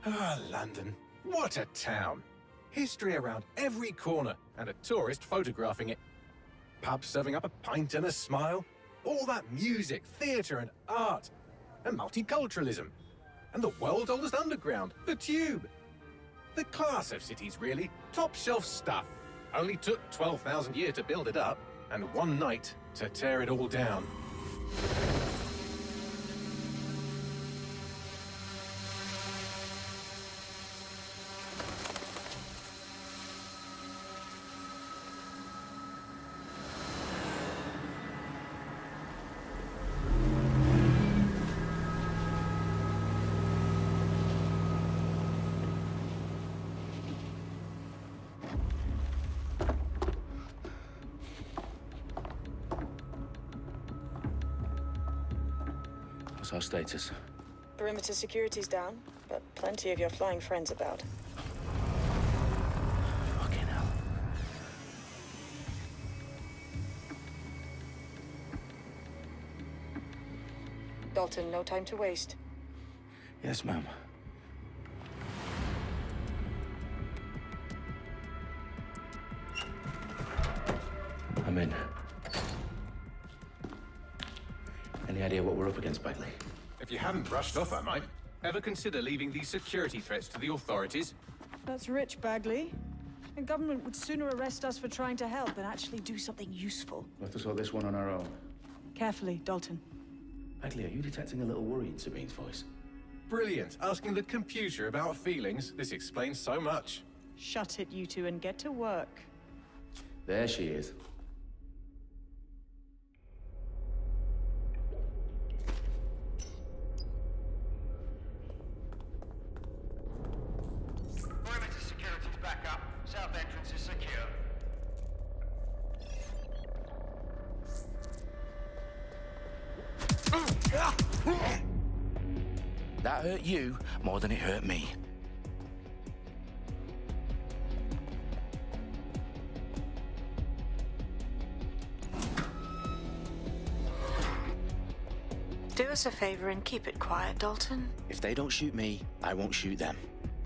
Ah, London. What a town. History around every corner, and a tourist photographing it. Pubs serving up a pint and a smile. All that music, theatre and art. And multiculturalism. And the world's oldest underground, the Tube. The class of cities, really. Top shelf stuff. Only took 12,000 years to build it up, and one night to tear it all down. What's our status? Perimeter security's down, but plenty of your flying friends about. Fucking hell. Dalton, no time to waste. Yes, ma'am. I'm in. Any idea what we're up against, Bagley? If you hadn't brushed off, I might. Ever consider leaving these security threats to the authorities? That's rich, Bagley. The government would sooner arrest us for trying to help than actually do something useful. We'll have to sort this one on our own. Carefully, Dalton. Bagley, are you detecting a little worry in Sabine's voice? Brilliant. Asking the computer about feelings. This explains so much. Shut it, you two, and get to work. There she is. Perimeter security's back up. South entrance is secure. That hurt you more than it hurt me. Do us a favor and keep it quiet, Dalton. If they don't shoot me, I won't shoot them.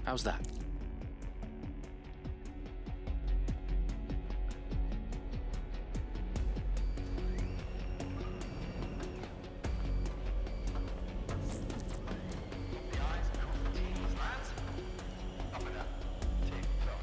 How's that? The eyes across the T's, lads. Up and up. Tick-tock.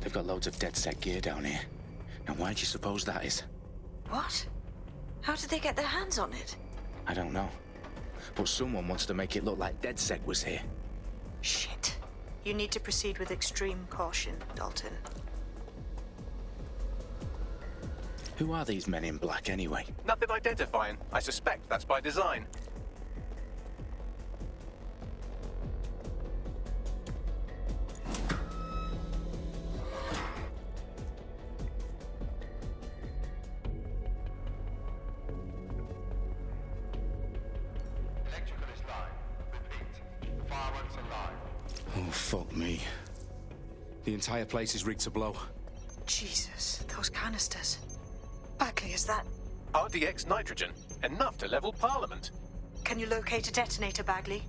They've got loads of dead set gear down here. Now why do you suppose that is? What? How did they get their hands on it? I don't know. But someone wants to make it look like DedSec was here. Shit. You need to proceed with extreme caution, Dalton. Who are these men in black anyway? Nothing identifying. I suspect that's by design. Electrical is live. Repeat. Fireworks are live. Oh, fuck me. The entire place is rigged to blow. Jesus, those canisters. Bagley, is that... RDX nitrogen. Enough to level Parliament. Can you locate a detonator, Bagley?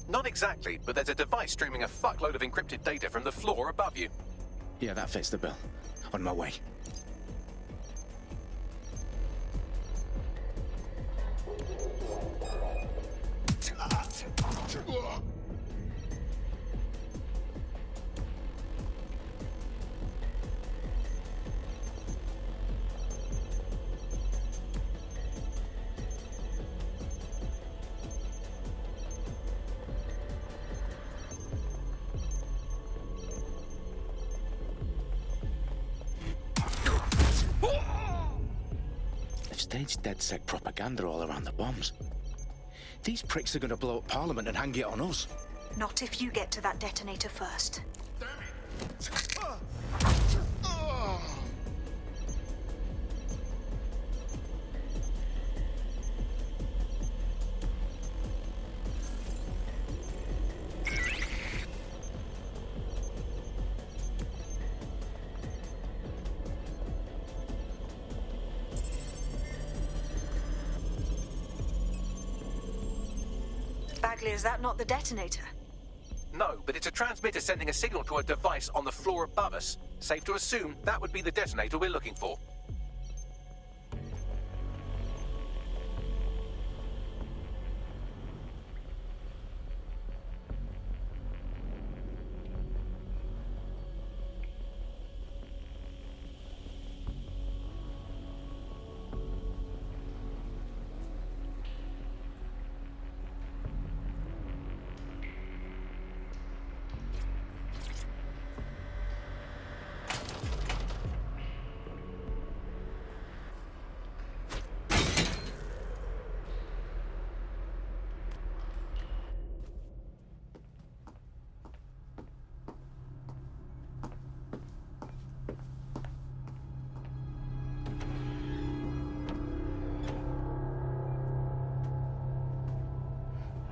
Not exactly, but there's a device streaming a fuckload of encrypted data from the floor above you. Yeah, that fits the bill. On my way. They've staged DedSec propaganda all around the bombs. These pricks are gonna blow up Parliament and hang it on us. Not if you get to that detonator first. Bagley, is that not the detonator? No, but it's a transmitter sending a signal to a device on the floor above us. Safe to assume that would be the detonator we're looking for.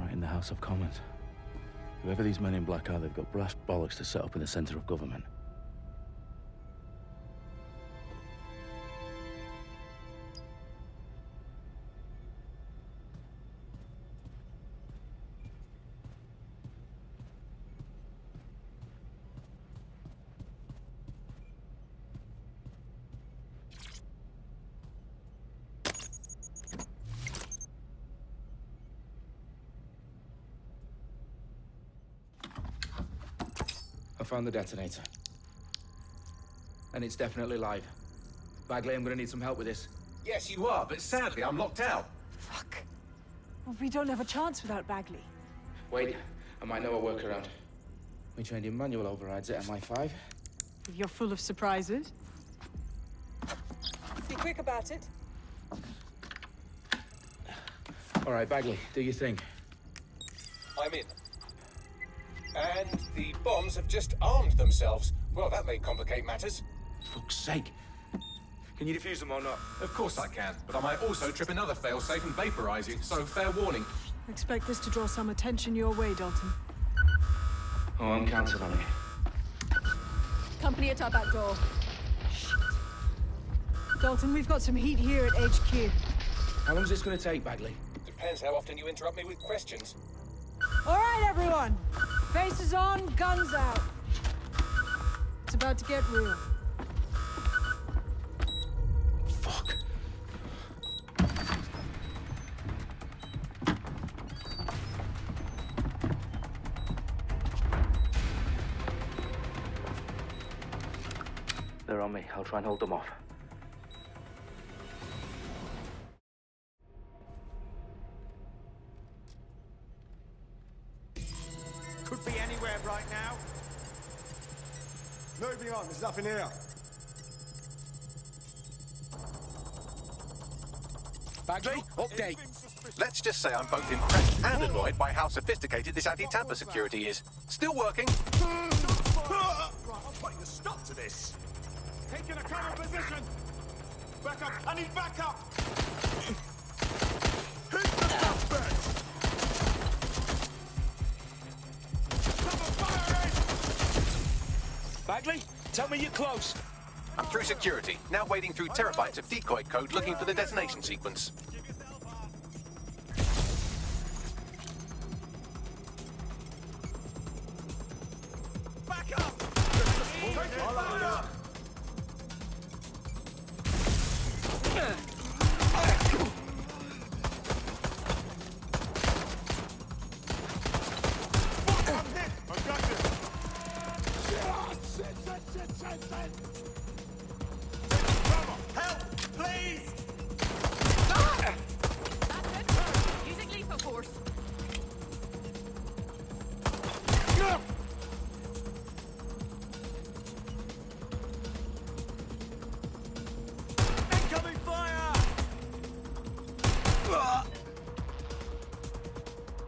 Right in the House of Commons. Whoever these men in black are, they've got brass bollocks to set up in the centre of government. I found the detonator. And it's definitely live. Bagley, I'm gonna need some help with this. Yes, you are, but sadly I'm locked out. Fuck. Well, we don't have a chance without Bagley. Wait, I might know a workaround. We trained in manual overrides at MI5. You're full of surprises. Be quick about it. All right, Bagley, do your thing. I'm in. And the bombs have just armed themselves. Well, that may complicate matters. Fuck's sake. Can you defuse them or not? Of course I can, but I might also trip another failsafe and vaporize you, so fair warning. Expect this to draw some attention your way, Dalton. Oh, I'm counting on it. Company at our back door. Shit. Dalton, we've got some heat here at HQ. How long is this gonna take, Bagley? Depends how often you interrupt me with questions. All right, everyone. Faces on, guns out. It's about to get real. Fuck. They're on me. I'll try and hold them off. There's nothing here. Bagley, update. Let's just say I'm both impressed and annoyed by how sophisticated this anti-tamper security is. Still working. Right, I'm putting a stop to this. Taking a cover position. Back up. I need backup. Hit the suspect. Cover fire! Bagley, tell me you're close. I'm through security, now wading through terabytes of decoy code looking for the detonation sequence. Back up. I'm hit. I've got this. Shit. Help, please! Using lethal force. Incoming fire!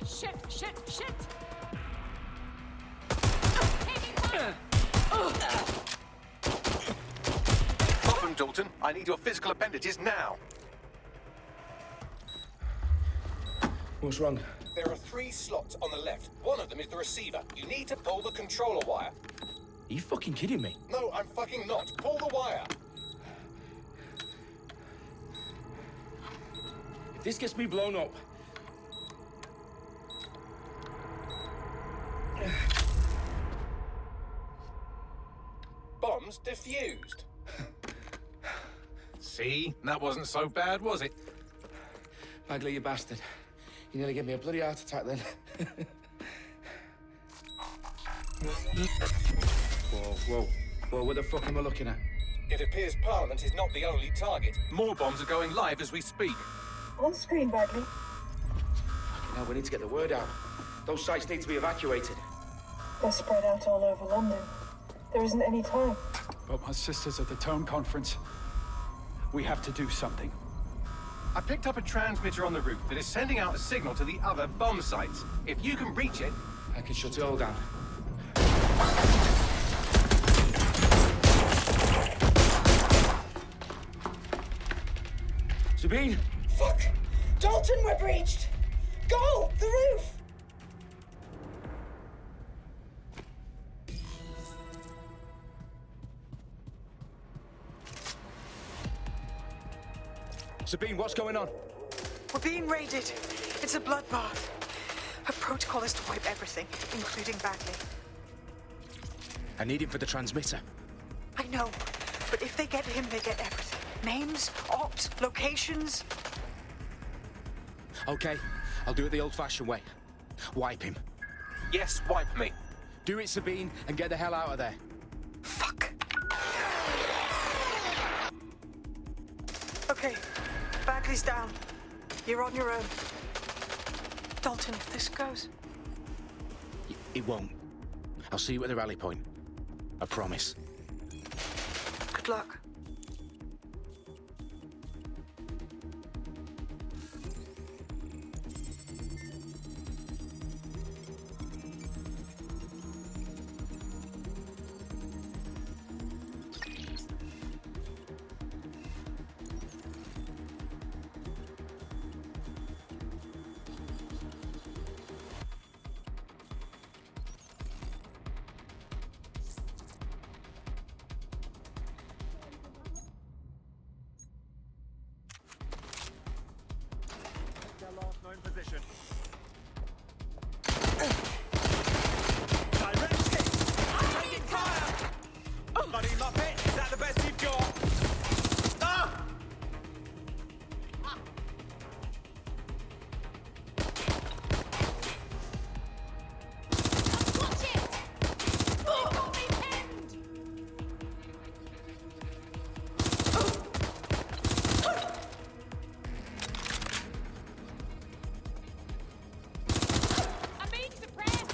Shit! Taking fire! Problem, Dalton. I need your physical appendages now. What's wrong? There are 3 slots on the left. One of them is the receiver. You need to pull the controller wire. Are you fucking kidding me? No, I'm fucking not. Pull the wire. If this gets me blown up... Bombs defused. See? That wasn't so bad, was it? Bagley, you bastard. You nearly gave me a bloody heart attack then. Whoa, what the fuck am I looking at? It appears Parliament is not the only target. More bombs are going live as we speak. On screen, Bagley. Now we need to get the word out. Those sites need to be evacuated. They're spread out all over London. There isn't any time. But my sister's at the Tone Conference. We have to do something. I picked up a transmitter on the roof that is sending out a signal to the other bomb sites. If you can reach it... I can shut it all down. Sabine! Fuck! Dalton, we're breached! Go! The roof! Sabine, what's going on? We're being raided. It's a bloodbath. Her protocol is to wipe everything, including Bagley. I need him for the transmitter. I know, but if they get him, they get everything. Names, ops, locations. Okay, I'll do it the old-fashioned way. Wipe him. Yes, wipe me. Do it, Sabine, and get the hell out of there. Fuck. Okay, Bagley's down. You're on your own. Dalton, if this goes... It won't. I'll see you at the rally point. I promise. Good luck. Position. Bloody Muppet, is that the best you've got? Ah! Watch it! They've got me pinned! I'm being suppressed!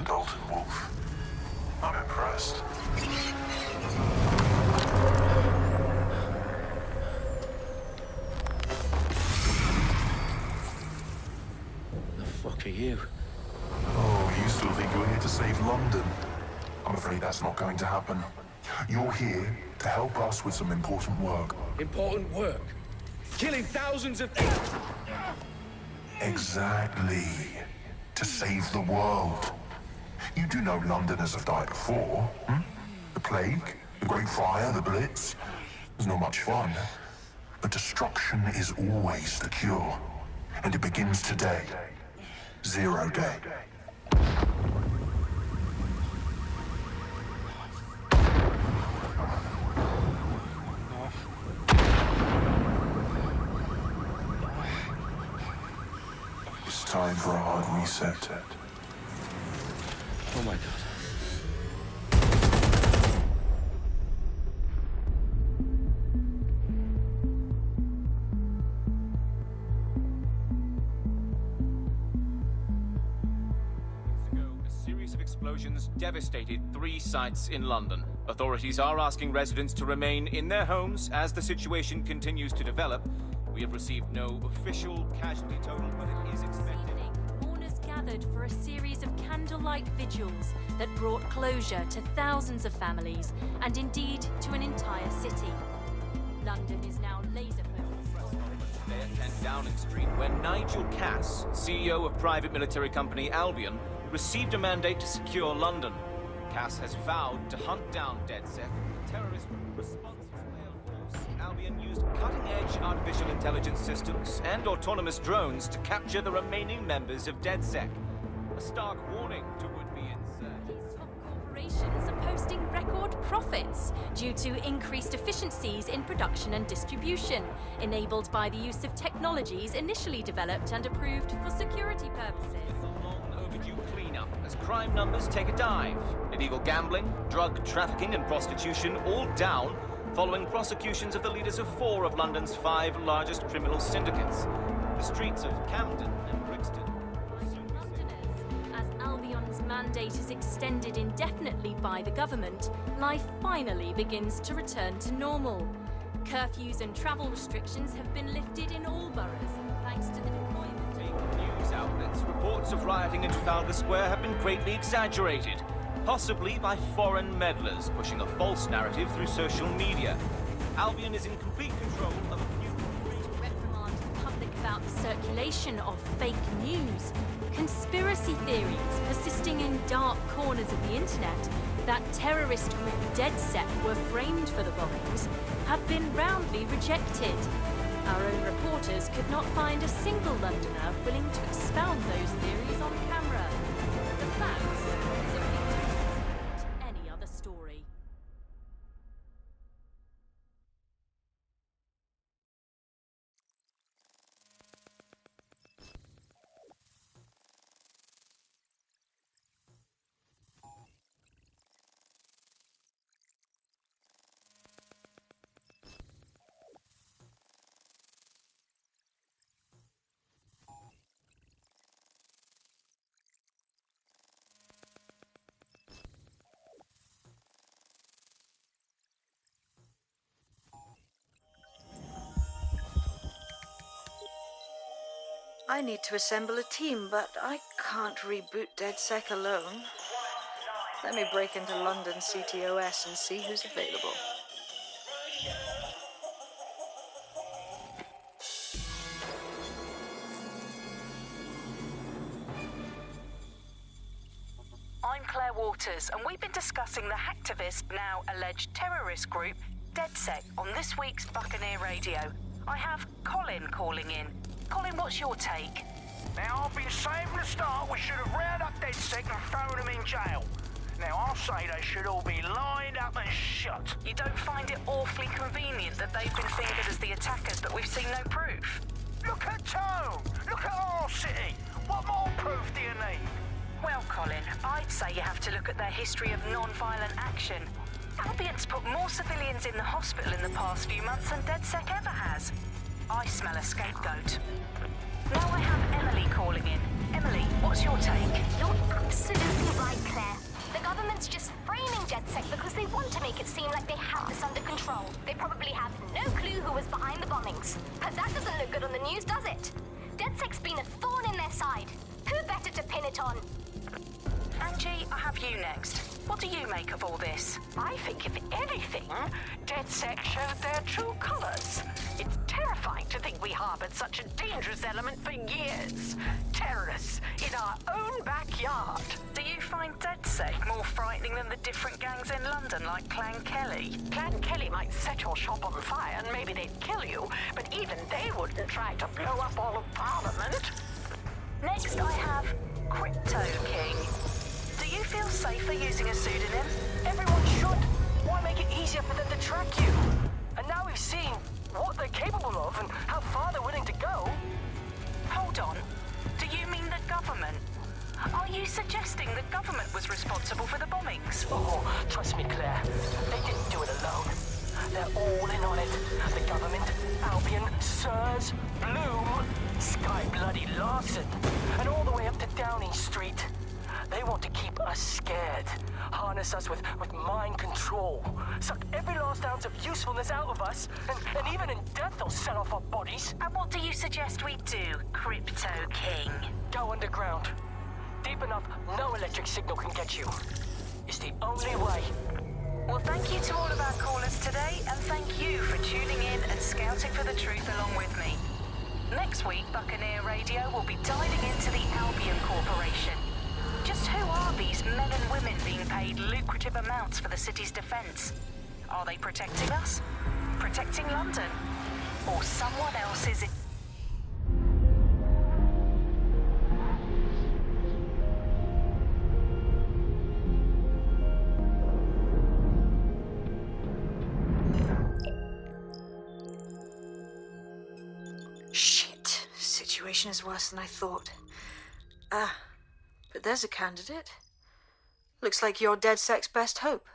Dalton Wolf. I'm impressed. The fuck are you? Oh, you still think you're here to save London? I'm afraid that's not going to happen. You're here to help us with some important work. Important work. Killing thousands of... Exactly. To save the world. You do know Londoners have died before, hmm? The Plague, the Great Fire, the Blitz. It's not much fun. But destruction is always the cure. And it begins today. Zero Day. It's time for a hard reset. Oh my god. A series of explosions devastated 3 sites in London. Authorities are asking residents to remain in their homes as the situation continues to develop. We have received no official casualty total, but it is expected. Mourners gathered for a series of candlelight vigils that brought closure to thousands of families and indeed to an entire city. London is now laser focused. Today at 10 Downing Street, where Nigel Cass, CEO of private military company Albion, received a mandate to secure London. Cass has vowed to hunt down DedSec, the terrorist response force. Albion used cutting-edge artificial intelligence systems and autonomous drones to capture the remaining members of DedSec. A stark warning to would-be insurgents. Top corporations are posting record profits due to increased efficiencies in production and distribution, enabled by the use of technologies initially developed and approved for security purposes. Overdue cleanup as crime numbers take a dive. Illegal gambling, drug trafficking and prostitution all down following prosecutions of the leaders of 4 of London's 5 largest criminal syndicates. The streets of Camden and Brixton. Londoners, as Albion's mandate is extended indefinitely by the government, life finally begins to return to normal. Curfews and travel restrictions have been lifted in all boroughs, thanks to the deployment. News outlets, reports of rioting in Trafalgar Square have been greatly exaggerated, possibly by foreign meddlers pushing a false narrative through social media. Albion is in complete control of a few... Reprimand the public about the circulation of fake news, conspiracy theories persisting in dark corners of the internet that terrorist group DedSec were framed for the bombings have been roundly rejected. Our own reporters could not find a single Londoner willing to expound those theories on camera. The facts simply don't support any other story. I need to assemble a team, but I can't reboot DedSec alone. Let me break into London CTOS and see who's available. I'm Claire Waters, and we've been discussing the hacktivist, now alleged terrorist group, DedSec, on this week's Buccaneer Radio. I have Colin calling in. Colin, what's your take? Now, I've been saying from the start we should have rounded up DedSec and thrown them in jail. Now, I'll say they should all be lined up and shot. You don't find it awfully convenient that they've been fingered as the attackers, but we've seen no proof? Look at Tone! Look at our city! What more proof do you need? Well, Colin, I'd say you have to look at their history of non-violent action. Albion's put more civilians in the hospital in the past few months than DedSec ever has. I smell a scapegoat. Now I have Emily calling in. Emily, what's your take? You're absolutely right, make it seem like they have this under control. They probably have no clue who was behind the bombings. But that doesn't look good on the news, does it? DedSec's been a thorn in their side. Who better to pin it on? Angie, I have you next. What do you make of all this? I think, if anything, DedSec showed their true colors. It's terrifying to think we harbored such a dangerous element for years. Terrorists in our own backyard. Do you find DedSec more frightening than the different gangs in London, like Clan Kelly? Clan Kelly might set your shop on fire and maybe they'd kill you, but even they wouldn't try to blow up all of Parliament. Next, I have Crypto King. Do you feel safer using a pseudonym? Everyone should. Why make it easier for them to track you? And now we've seen what they're capable of and how far they're willing to go. Hold on. Do you mean the government? Are you suggesting the government was responsible for the bombings? Oh, trust me, Claire. They didn't do it alone. They're all in on it. The government, Albion, Sirs, Bloom, Sky Bloody Larson, and all the way up to Downing Street. They want to keep us scared, harness us with mind control, suck every last ounce of usefulness out of us, and even in death they'll set off our bodies. And what do you suggest we do, Crypto King? Go underground. Deep enough, no electric signal can get you. It's the only way. Well, thank you to all of our callers today, and thank you for tuning in and scouting for the truth along with me. Next week, Buccaneer Radio will be diving into the Albion Corporation. Just who are these men and women being paid lucrative amounts for the city's defense? Are they protecting us? Protecting London? Or someone else's... Shit. Situation is worse than I thought. But there's a candidate. Looks like you're DedSec's best hope.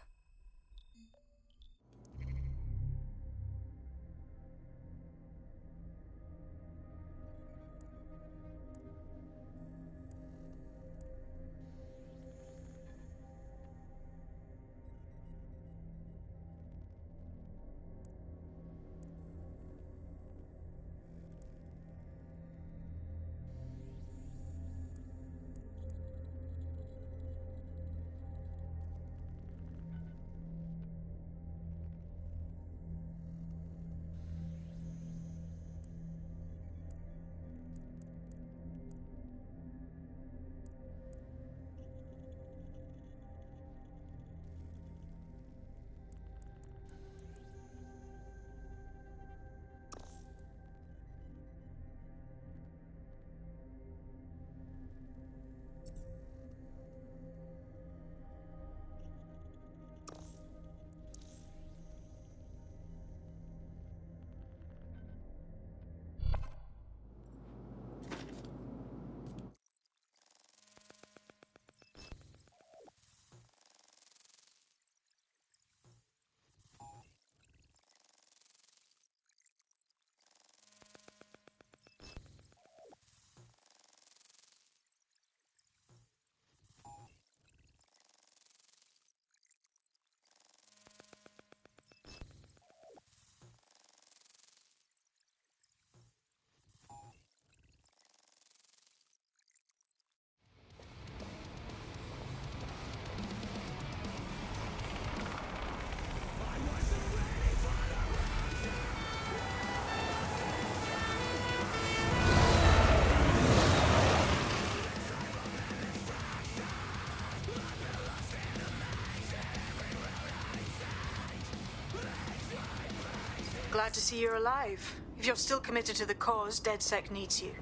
Glad to see you're alive. If you're still committed to the cause, DedSec needs you.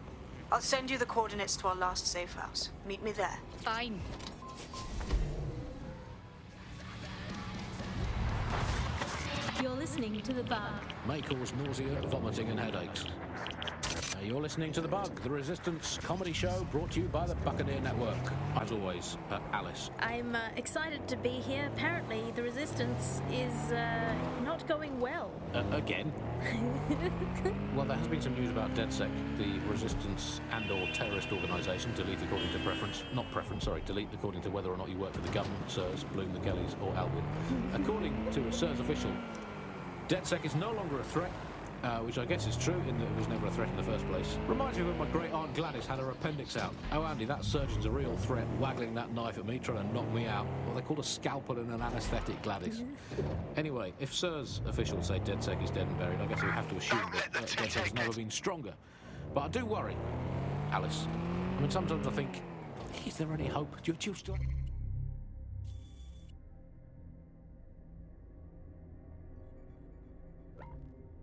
I'll send you the coordinates to our last safe house. Meet me there. Fine. You're listening to The Bug. May cause nausea, vomiting and headaches. You're listening to The Bug, the Resistance comedy show brought to you by the Buccaneer Network. As always, Alice. I'm excited to be here. Apparently, the Resistance is not going well. Again? Well, there has been some news about DedSec, the Resistance and/or terrorist organisation, delete according to preference. Not preference, sorry, delete according to whether or not you work for the government, SIRS, Bloom, the Kellys, or Albion. According to a SIRS official, DedSec is no longer a threat. Which I guess is true, in that it was never a threat in the first place. Reminds me of when my great-aunt Gladys had her appendix out. Oh, Andy, that surgeon's a real threat, waggling that knife at me, trying to knock me out. What they call a scalpel and an anaesthetic, Gladys. Anyway, if SIRS officials say DedSec is dead and buried, I guess we have to assume that DedSec has never been stronger. But I do worry, Alice. I mean, sometimes I think, is there any hope? Do you still...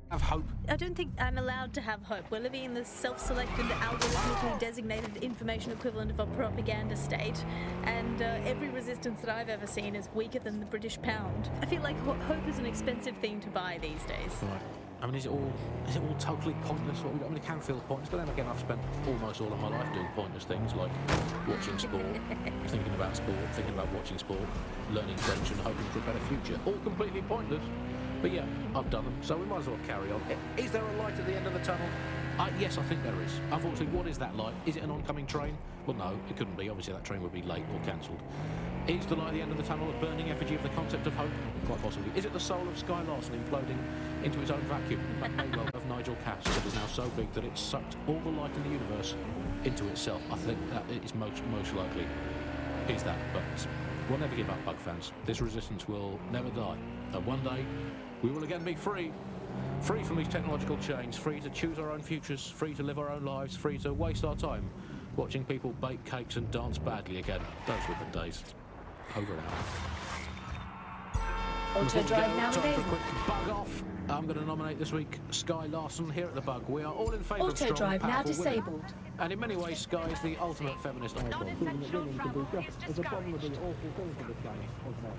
have hope? I don't think I'm allowed to have hope. We're living in the self-selected, algorithmically designated information equivalent of a propaganda state, and every resistance that I've ever seen is weaker than the British pound. I feel like hope is an expensive thing to buy these days. Right. I mean, is it all totally pointless? What we got? I mean, it can feel pointless, but then again, I've spent almost all of my life doing pointless things like watching sport, thinking about sport, thinking about watching sport, learning French and hoping for a better future. All completely pointless. But yeah, I've done them, so we might as well carry on. Is there a light at the end of the tunnel? Yes, I think there is. Unfortunately, what is that light? Is it an oncoming train? Well, no, it couldn't be. Obviously, that train would be late or cancelled. Is the light at the end of the tunnel a burning effigy of the concept of hope? Quite possibly. Is it the soul of Sky Larson imploding into its own vacuum? That may well of Nigel Cass, that is now so big that it's sucked all the light in the universe into itself. I think that is most likely. Is that, but we'll never give up, Bug fans. This resistance will never die. And one day, we will again be free. Free from these technological chains, free to choose our own futures, free to live our own lives, free to waste our time watching people bake cakes and dance badly again. Those were the days. Over and out. Auto drive now time for a available. quick bug off. I'm going to nominate this week Sky Larson here at the Bug. We are all in favour of Auto strong, drive now powerful women. disabled. And in many ways, Sky is the ultimate feminist icon, proving that women can do just as abominably awful things in this game as men.